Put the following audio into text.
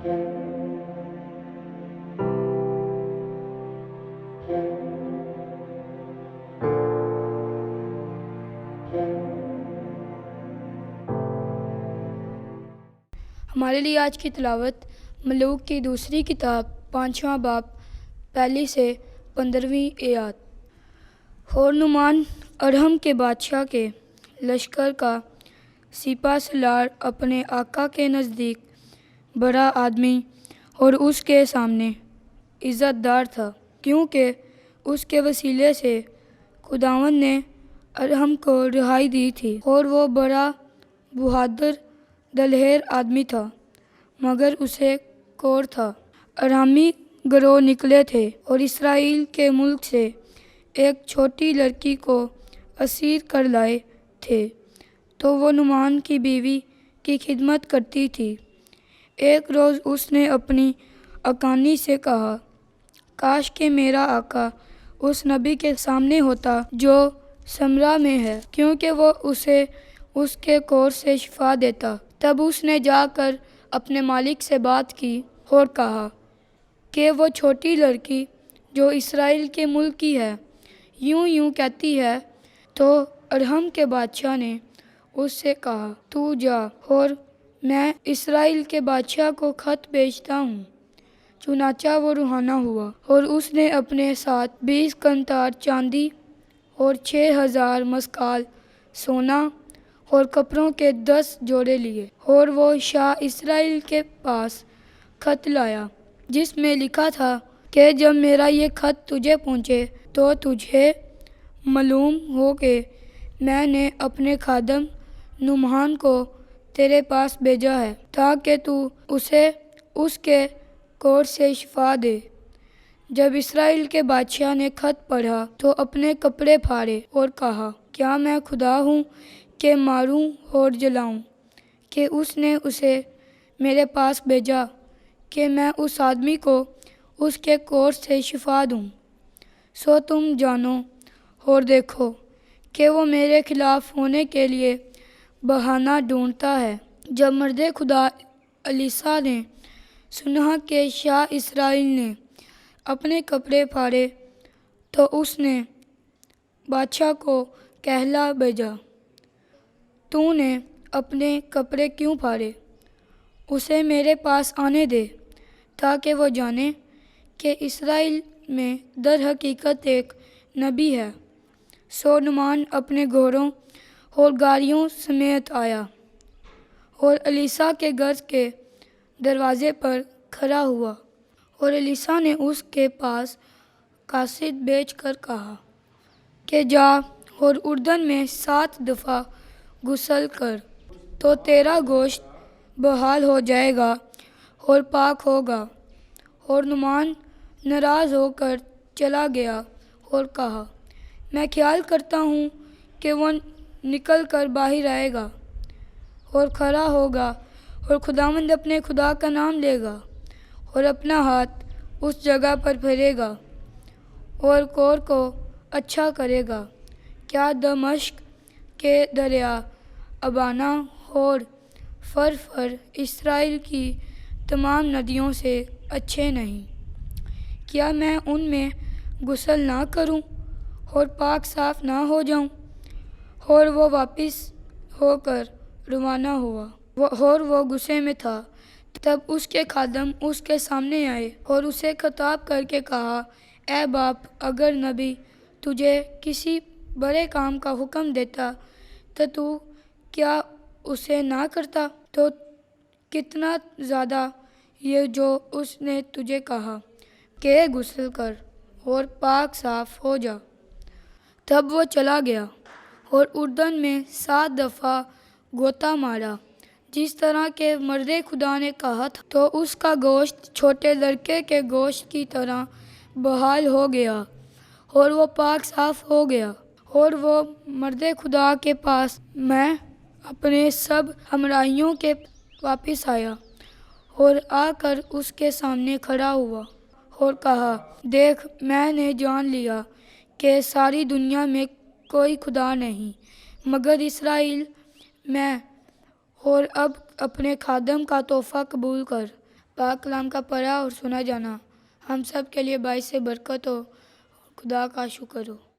ہمارے لیے آج کی تلاوت ملوک کی دوسری کتاب 5واں باب پہلی سے 15ویں آیات۔ اور نعمان ارہم کے بادشاہ کے لشکر کا سپہ سالار اپنے آقا کے نزدیک بڑا آدمی اور اس کے سامنے عزت دار تھا، کیونکہ اس کے وسیلے سے خداوند نے ارہم کو رہائی دی تھی، اور وہ بڑا بہادر دلیر آدمی تھا، مگر اسے کوڑ تھا۔ ارہمی گروہ نکلے تھے اور اسرائیل کے ملک سے ایک چھوٹی لڑکی کو اسیر کر لائے تھے، تو وہ نعمان کی بیوی کی خدمت کرتی تھی۔ ایک روز اس نے اپنی اکانی سے کہا، کاش کہ میرا آقا اس نبی کے سامنے ہوتا جو سمرا میں ہے، کیونکہ وہ اسے اس کے کوڑ سے شفا دیتا۔ تب اس نے جا کر اپنے مالک سے بات کی اور کہا کہ وہ چھوٹی لڑکی جو اسرائیل کے ملک کی ہے یوں کہتی ہے۔ تو ارہم کے بادشاہ نے اس سے کہا، تو جا اور میں اسرائیل کے بادشاہ کو خط بھیجتا ہوں۔ چنانچہ وہ روانہ ہوا اور اس نے اپنے ساتھ 20 قنطار چاندی اور 6000 مسکال سونا اور کپڑوں کے 10 جوڑے لیے، اور وہ شاہ اسرائیل کے پاس خط لایا، جس میں لکھا تھا کہ جب میرا یہ خط تجھے پہنچے تو تجھے معلوم ہو کہ میں نے اپنے خادم نعمان کو تیرے پاس بھیجا ہے، تاکہ تو اسے اس کے کوڑ سے شفا دے۔ جب اسرائیل کے بادشاہ نے خط پڑھا تو اپنے کپڑے پھاڑے اور کہا، کیا میں خدا ہوں کہ ماروں اور جلاؤں، کہ اس نے اسے میرے پاس بھیجا کہ میں اس آدمی کو اس کے کوڑ سے شفا دوں۔ سو تم جانو اور دیکھو کہ وہ میرے خلاف ہونے کے لیے بہانہ ڈھونڈتا ہے۔ جب مرد خدا الیشع نے سنا کہ شاہ اسرائیل نے اپنے کپڑے پھاڑے تو اس نے بادشاہ کو کہلا بھیجا، تو نے اپنے کپڑے کیوں پھاڑے؟ اسے میرے پاس آنے دے، تاکہ وہ جانے کہ اسرائیل میں در حقیقت ایک نبی ہے۔ سو نعمان اپنے گھوڑوں اور گاڑیوں سمیت آیا اور الیشع کے گھر کے دروازے پر کھڑا ہوا، اور الیشع نے اس کے پاس قاصد بھیج کر کہا کہ جا اور اردن میں 7 دفعہ غسل کر، تو تیرا گوشت بحال ہو جائے گا اور پاک ہوگا۔ اور نعمان ناراض ہو کر چلا گیا اور کہا، میں خیال کرتا ہوں کہ وہ نکل کر باہر آئے گا اور کھڑا ہوگا اور خداوند اپنے خدا کا نام لے گا اور اپنا ہاتھ اس جگہ پر پھیرے گا اور کوڑ کو اچھا کرے گا۔ کیا دمشق کے دریا ابانا اور فرفر اسرائیل کی تمام ندیوں سے اچھے نہیں؟ کیا میں ان میں غسل نہ کروں اور پاک صاف نہ ہو جاؤں؟ اور وہ واپس ہو کر روانہ ہوا اور وہ غصے میں تھا۔ تب اس کے خادم اس کے سامنے آئے اور اسے خطاب کر کے کہا، اے باپ، اگر نبی تجھے کسی بڑے کام کا حکم دیتا تو کیا اسے نہ کرتا؟ تو کتنا زیادہ یہ جو اس نے تجھے کہا کہ غسل کر اور پاک صاف ہو جا۔ تب وہ چلا گیا اور اردن میں 7 دفعہ غوطہ مارا، جس طرح کہ مرد خدا نے کہا تھا، تو اس کا گوشت چھوٹے لڑکے کے گوشت کی طرح بحال ہو گیا اور وہ پاک صاف ہو گیا۔ اور وہ مرد خدا کے پاس میں اپنے سب ہمراہیوں کے واپس آیا اور آ کر اس کے سامنے کھڑا ہوا اور کہا، دیکھ، میں نے جان لیا کہ ساری دنیا میں کوئی خدا نہیں مگر اسرائیل میں، اور اب اپنے خادم کا تحفہ قبول کر۔ پاک کلام کا پڑھا اور سنا جانا ہم سب کے لیے باعث برکت ہو اور خدا کا شکر ہو۔